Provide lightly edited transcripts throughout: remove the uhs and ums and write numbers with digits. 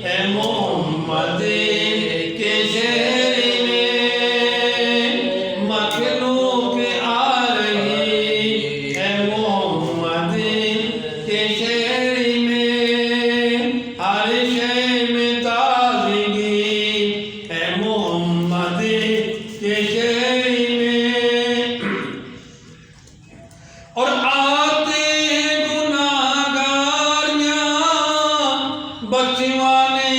اے محمد کے شہر میں مخلوق آ رہی، اے محمد کے شہر میں ہر شے میں تازگی، اے محمد کے شہر میں، اور آتے ہیں گناہگار یہاں بخشوانے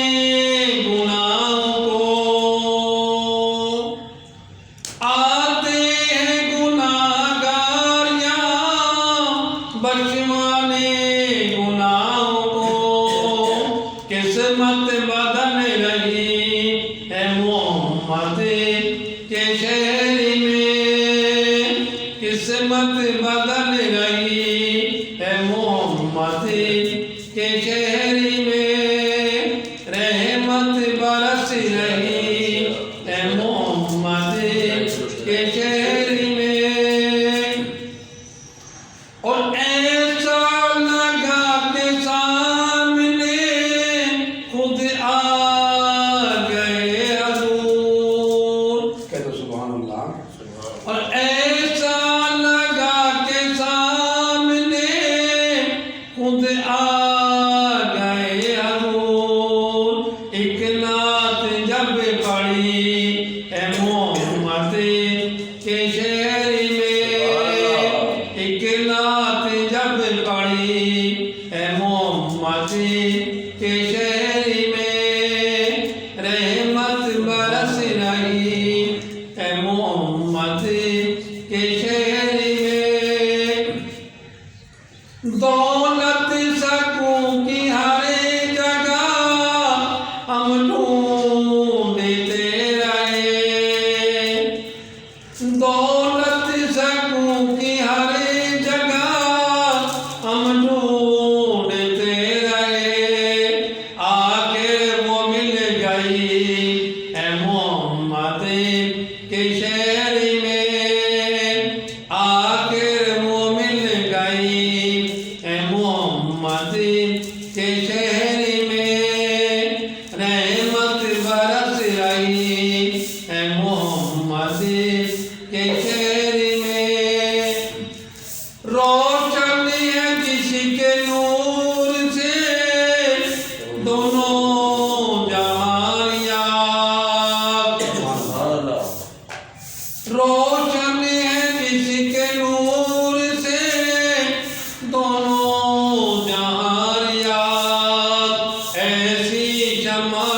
گناہوں کو، آتے ہیں گناہگار یہاں بخشوانے گناہوں کو، قسمت بدل رہی، اے محمد کے شہر میں قسمت بدل رہی، اے محمد کے شہر میں رحمت برس رہی، اے محمد کے شہر میں، اور ایسا لگا کہ سامنے خود آ گئے حضور، کہہ دو سبحان اللہ۔ اور ایسا لگا کہ سامنے خود آ گئے حضور، ایک نعت جب پڑھی اے محمد کے شہر میں، ایک نعت جب پڑھی اے محمد کے شہر میں رحمت برس رہی، اے محمد کے شہر میں، دولت سکوں کی ہر جگہ ہم ڈھونڈتے رہے، دولت سکوں کی ہر جگہ ہم ڈھونڈتے رہے، آخر وہ مل گئی، اے محمد کے شہر میں، آخر وہ مل گئی، اے محمد کے شہر میں رحمت برس رہی، اے محمد کے شہر میں، روشن ہے جس کے نور سے دونوں جہاں یاب، روشن ہے جس کے نور سے دونوں جہاں یاب، ایسی شمع